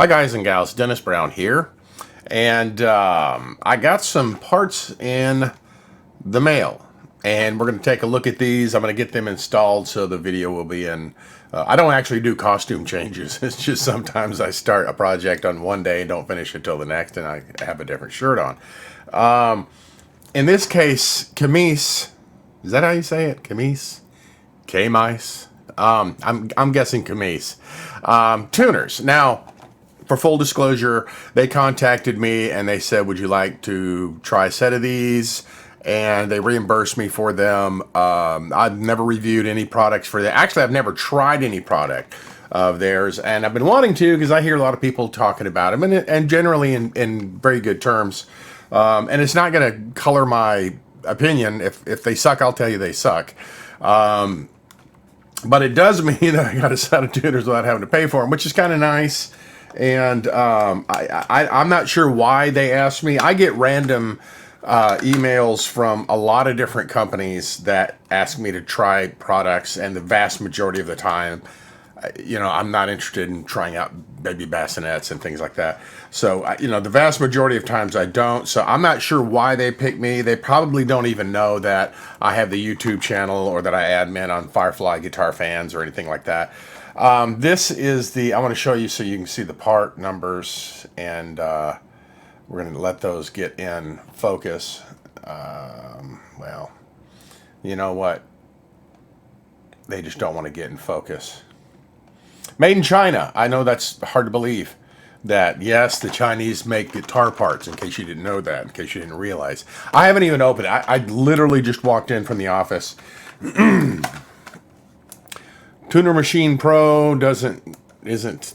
Hi guys and gals, Dennis Brown here, and I got some parts in the mail, and we're going to take a look at these. I'm going to get them installed so the video will be in. I don't actually do costume changes. It's just sometimes I start a project on one day and don't finish it till the next, and I have a different shirt on. In this case, Kmise, is that how you say it? Kmise? Kmise? I'm guessing Kmise. Tuners. Now, for full disclosure, they contacted me and they said, would you like to try a set of these? And they reimbursed me for them. I've never reviewed any products for that. Actually, I've never tried any product of theirs, and I've been wanting to because I hear a lot of people talking about them, and generally in very good terms. And it's not going to color my opinion. If they suck, I'll tell you they suck. But it does mean that I got a set of tuners without having to pay for them, which is kind of nice. And I'm not sure why they asked me. I get random emails from a lot of different companies that ask me to try products, and the vast majority of the time, I'm not interested in trying out baby bassinets and things like that. So, the vast majority of times I don't. So I'm not sure why they picked me. They probably don't even know that I have the YouTube channel or that I admin on Firefly Guitar Fans or anything like that. This is I want to show you so you can see the part numbers, and we're going to let those get in focus. Well, you know what? They just don't want to get in focus. Made in China. I know that's hard to believe. That, yes, the Chinese make guitar parts, in case you didn't know that, in case you didn't realize. I haven't even opened it. I literally just walked in from the office. Tuner Machine Pro isn't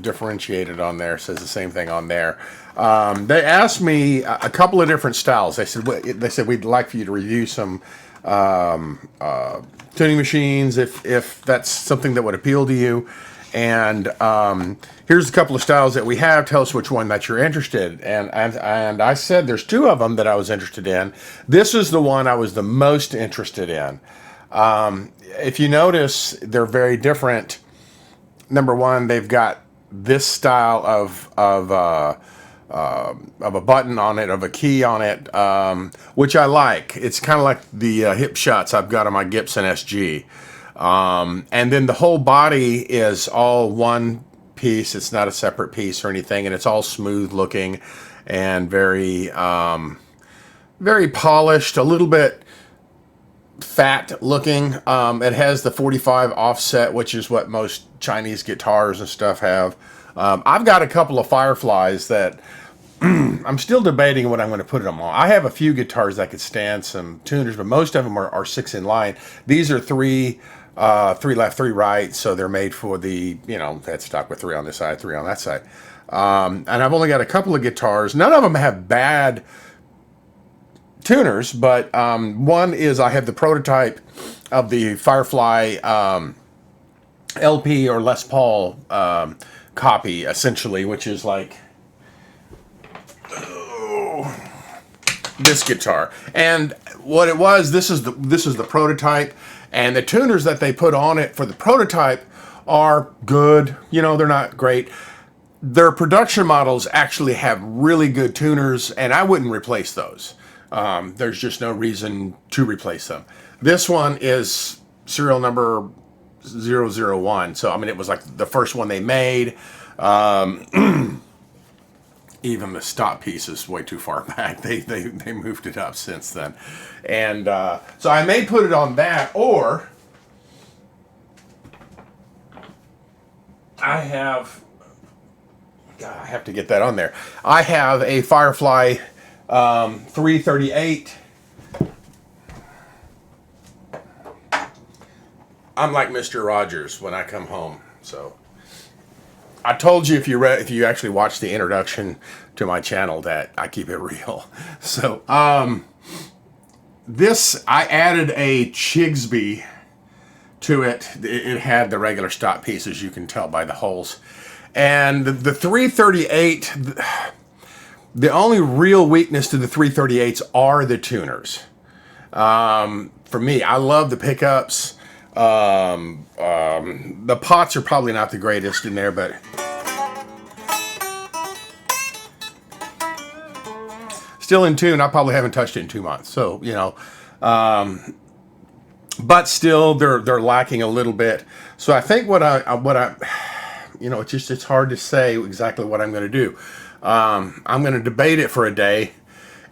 differentiated on there. Says the same thing on there. They asked me a couple of different styles. They said we'd like for you to review some tuning machines if that's something that would appeal to you. And here's a couple of styles that we have. Tell us which one that you're interested in. And I said there's two of them that I was interested in. This is the one I was the most interested in. If you notice, they're very different. Number one, they've got this style of a button on it, of a key on it, which I like. It's kind of like the hip shots I've got on my Gibson SG. And then the whole body is all one piece. It's not a separate piece or anything, and it's all smooth looking and very, very polished, a little bit fat looking. It has the 45 offset, which is what most Chinese guitars and stuff have. I've got a couple of Fireflies that I'm still debating what I'm going to put them on. I have a few guitars that could stand some tuners, but most of them are 6 in line. These are 3 left, 3 right, so they're made for the, headstock with 3 on this side, 3 on that side. And I've only got a couple of guitars. None of them have bad tuners, but one is I have the prototype of the Firefly LP or Les Paul copy, essentially, which is like this guitar. And what it was, this is the prototype, and the tuners that they put on it for the prototype are good. They're not great. Their production models actually have really good tuners, and I wouldn't replace those. There's just no reason to replace them. This one is serial number 001. So, it was like the first one they made. Even the stop piece is way too far back. They moved it up since then. And so I may put it on that, or I have to get that on there. I have a Firefly 338. I'm like Mr. Rogers when I come home. So I told you if you actually watch the introduction to my channel that I keep it real. So this, I added a Chigsby to it. It had the regular stop piece, as you can tell by the holes. And the 338, the only real weakness to the 338s are the tuners. For me, I love the pickups. The pots are probably not the greatest in there, but still in tune. I probably haven't touched it in 2 months. So, you know, but still they're lacking a little bit. So I think what I you know, it's hard to say exactly what I'm going to do. I'm going to debate it for a day,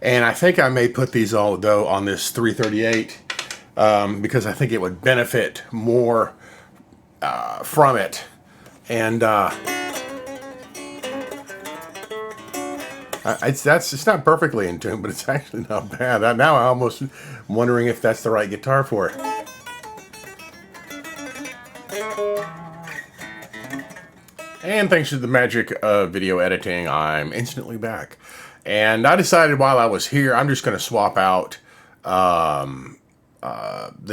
and I think I may put these all though on this 338 because I think it would benefit more from it. And it's not perfectly in tune, but it's actually not bad. Now I'm almost wondering if that's the right guitar for it. And thanks to the magic of video editing, I'm instantly back. And I decided while I was here, I'm just going to swap out the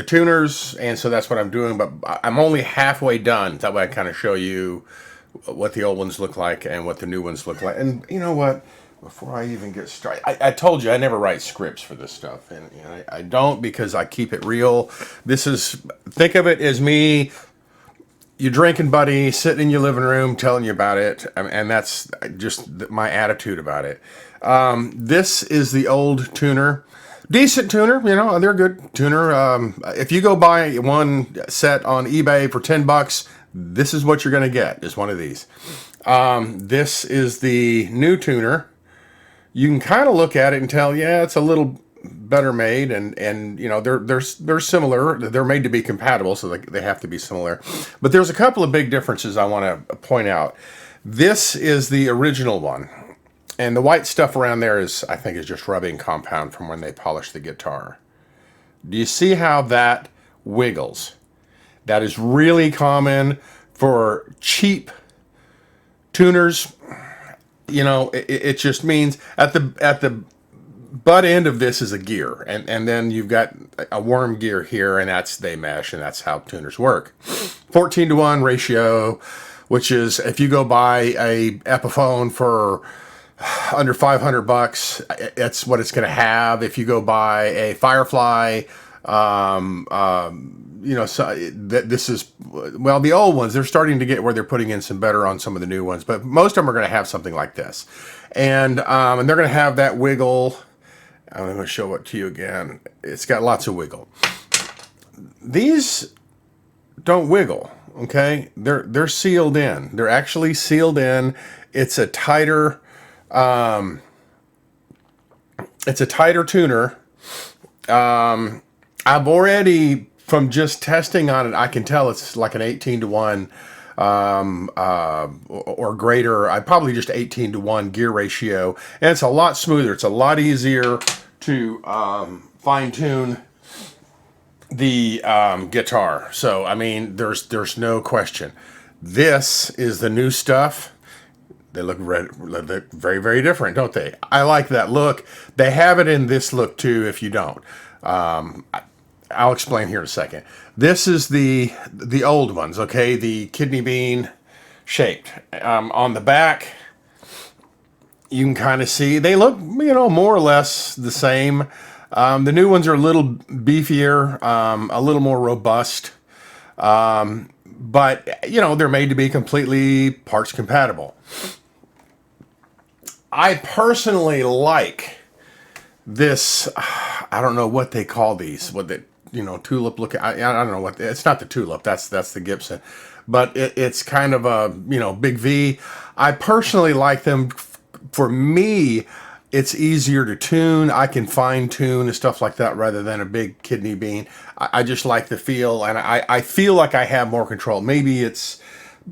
tuners, and so that's what I'm doing. But I'm only halfway done. That way I kind of show you what the old ones look like and what the new ones look like. And you know what? Before I even get started, I told you I never write scripts for this stuff, and you know, I don't, because I keep it real. This is, think of it as me, your drinking buddy, sitting in your living room telling you about it, and that's just my attitude about it. This is the old tuner. Decent tuner, you know, they're a good tuner. If you go buy one set on eBay for $10, this is what you're going to get, is one of these. This is the new tuner. You can kind of look at it and tell, yeah, it's a little better made, and you know, they're similar. They're made to be compatible, so they have to be similar. But there's a couple of big differences I want to point out. This is the original one, and the white stuff around there is, I think, is just rubbing compound from when they polished the guitar. Do you see how that wiggles? That is really common for cheap tuners. You know, it just means at the butt end of this is a gear, and then you've got a worm gear here, and they mesh, and that's how tuners work. 14-to-1 ratio, which is, if you go buy a Epiphone for under $500, that's what it's going to have. If you go buy a Firefly, you know, so this is, well, the old ones, they're starting to get where they're putting in some better on some of the new ones, but most of them are going to have something like this. And they're going to have that wiggle. I'm going to show it to you again. It's got lots of wiggle. These don't wiggle, okay? They're sealed in. They're actually sealed in. It's a tighter tuner. I've already, from just testing on it, I can tell it's like an 18-to-1 or greater. I probably just 18-to-1 gear ratio, and it's a lot smoother. It's a lot easier to fine tune the guitar. So I mean, there's no question. This is the new stuff. They look very, very different, don't they? I like that look. They have it in this look too, if you don't. I'll explain here in a second. This is the old ones, okay? The kidney bean shaped. On the back, you can kind of see, they look, you know, more or less the same. The new ones are a little beefier, a little more robust. But, you know, they're made to be completely parts compatible. I personally like this, I don't know what they call these, what the, you know, tulip looking, I don't know what, it's not the tulip, that's the Gibson, but it's kind of a, you know, big V. I personally like them. For me, it's easier to tune. I can fine tune and stuff like that rather than a big kidney bean. I just like the feel, and I feel like I have more control. Maybe it's,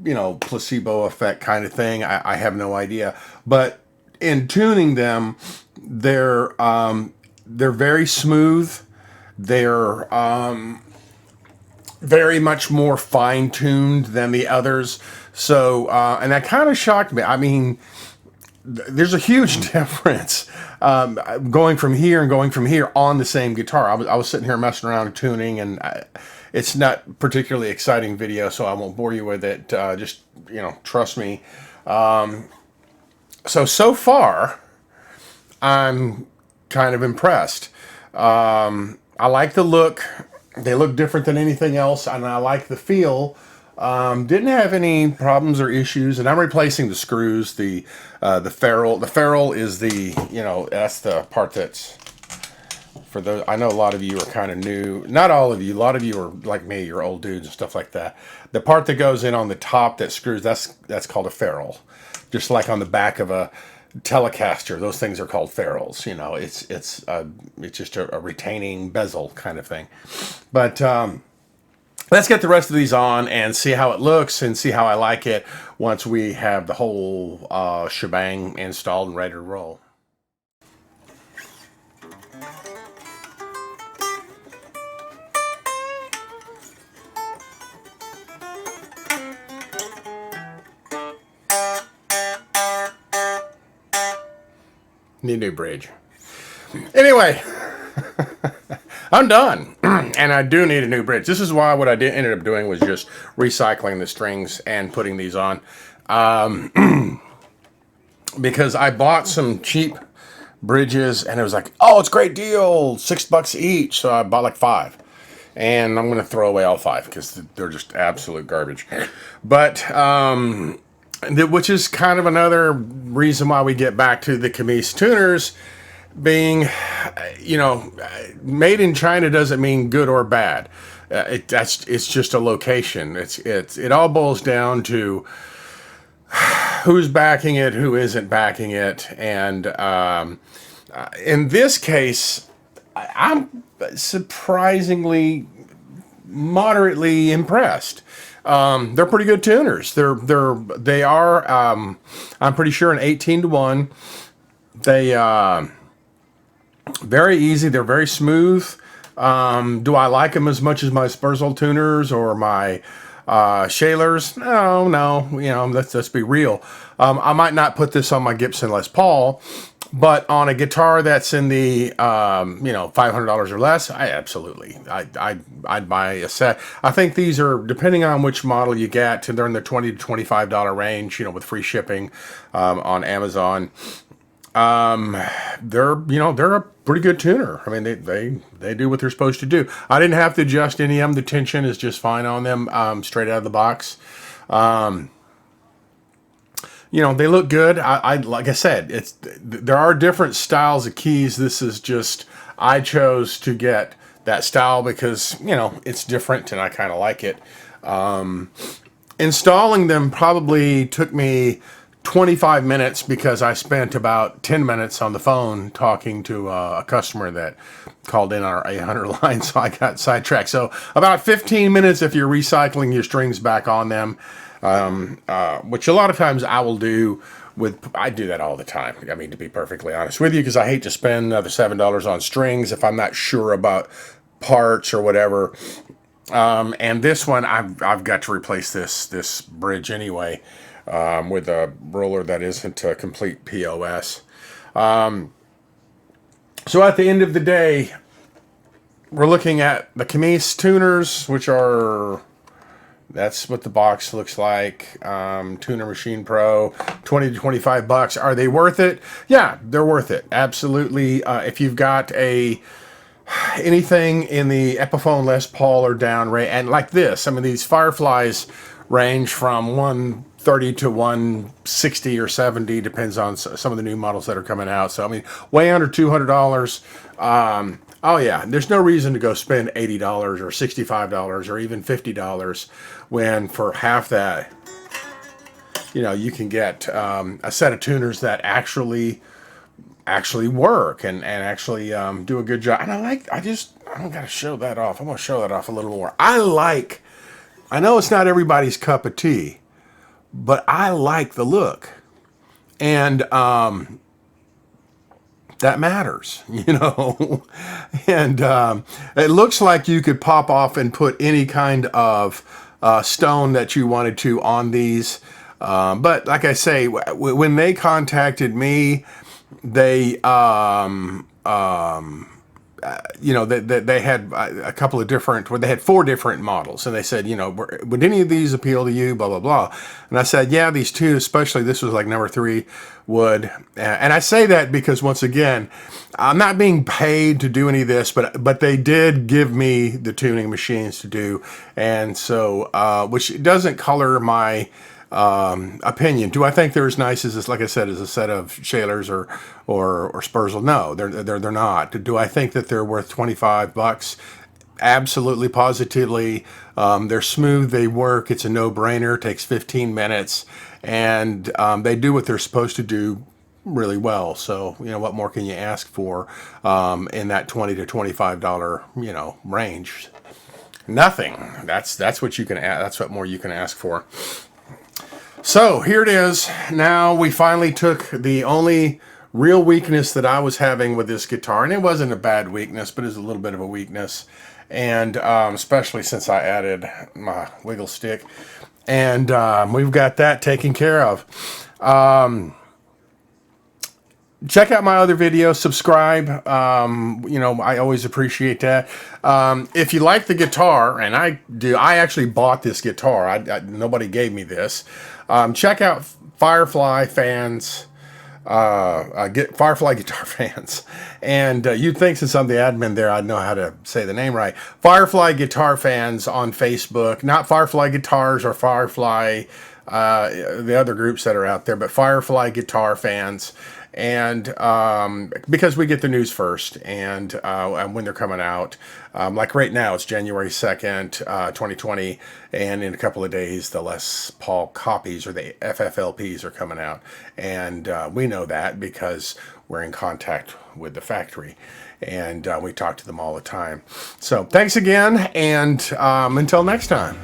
you know, placebo effect kind of thing. I have no idea. But in tuning them, they're very smooth. They're very much more fine-tuned than the others. So, and that kind of shocked me. I mean, there's a huge difference going from here and going from here on the same guitar. I was sitting here messing around and tuning, and it's not particularly exciting video, so I won't bore you with it. Just, you know, trust me. So far, I'm kind of impressed. I like the look. They look different than anything else, and I like the feel Didn't have any problems or issues, and I'm replacing the screws. The ferrule. The ferrule is the, that's the part that's, for those, I know a lot of you are kind of new. Not all of you. A lot of you are like me. You're old dudes and stuff like that. The part that goes in on the top that screws, that's called a ferrule. Just like on the back of a Telecaster, those things are called ferrules. It's just a retaining bezel kind of thing. But let's get the rest of these on and see how it looks and see how I like it once we have the whole shebang installed and ready to roll. Need a new bridge. Anyway, I'm done. And I do need a new bridge. This is why what I ended up doing was just recycling the strings and putting these on. Because I bought some cheap bridges and it was like, oh, it's a great deal, $6 each. So I bought like 5. And I'm going to throw away all 5 because they're just absolute garbage. But which is kind of another reason why we get back to the Kmise tuners being, made in China doesn't mean good or bad. It's just a location. It all boils down to who's backing it, who isn't backing it, and in this case, I'm surprisingly moderately impressed. They're pretty good tuners. They are. I'm pretty sure an 18-to-1. They very easy. They're very smooth. Do I like them as much as my Sperzels tuners or my Shalers? No. Let's be real. I might not put this on my Gibson Les Paul, but on a guitar that's in the $500 or less, I'd buy a set. I think these are, depending on which model you get, they're in the $20 to $25 range, with free shipping on Amazon. They're a pretty good tuner. I mean, they do what they're supposed to do. I didn't have to adjust any of them. The tension is just fine on them straight out of the box. They look good. I like I said, there are different styles of keys. This is just, I chose to get that style because, it's different and I kind of like it. Installing them probably took me 25 minutes because I spent about 10 minutes on the phone talking to a customer that called in on our 800 line, so I got sidetracked. So about 15 minutes if you're recycling your strings back on them. Which a lot of times I will do I do that all the time. I mean, to be perfectly honest with you, because I hate to spend another $7 on strings if I'm not sure about parts or whatever. And this one, I've got to replace this bridge anyway, with a roller that isn't a complete POS. So at the end of the day, we're looking at the Kmise tuners, which are, that's what the box looks like. Tuner Machine Pro, $20 to $25. Are they worth it? Yeah, they're worth it. Absolutely. If you've got anything in the Epiphone Les Paul or down range, and like this, these Fireflies range from 130 to 160 or 70, depends on some of the new models that are coming out. So way under $200. Oh yeah, there's no reason to go spend $80 or $65 or even $50 when for half that, you can get a set of tuners that actually work and actually do a good job. And I don't gotta show that off. I'm gonna show that off a little more. I know it's not everybody's cup of tea, but I like the look. And that matters, and it looks like you could pop off and put any kind of stone that you wanted to on these. But like I say, when they contacted me, they you know, they had a couple of different, well, they had 4 different models, and they said, you know, would any of these appeal to you, blah, blah, blah. And I said, yeah, these 2, especially this was like number 3, would. And I say that because, once again, I'm not being paid to do any of this, but they did give me the tuning machines to do. And so, which doesn't color my opinion. Do I think they're as nice as this, like I said, as a set of Shaler's or Sperzels? No, they're not. Do I think that they're worth $25? Absolutely, positively. They're smooth. They work. It's a no-brainer. It takes 15 minutes, and they do what they're supposed to do really well. So, you know, what more can you ask for in that $20 to $25, you know, range? Nothing. That's what you can. That's what more you can ask for. So here it is. Now we finally took the only real weakness that I was having with this guitar, and it wasn't a bad weakness, but it was a little bit of a weakness, and especially since I added my wiggle stick, and we've got that taken care of. Check out my other videos, subscribe. You know, I always appreciate that. If you like the guitar, and I do, I actually bought this guitar. Nobody gave me this. Check out Firefly fans. Get Firefly Guitar Fans. And you'd think, since I'm the admin there, I'd know how to say the name right. Firefly Guitar Fans on Facebook. Not Firefly Guitars or Firefly, the other groups that are out there, but Firefly Guitar Fans. And because we get the news first, and when they're coming out, like right now, it's January 2nd, 2020, and in a couple of days, the Les Paul copies, or the FFLPs, are coming out, and we know that because we're in contact with the factory, and we talk to them all the time. So thanks again, and until next time.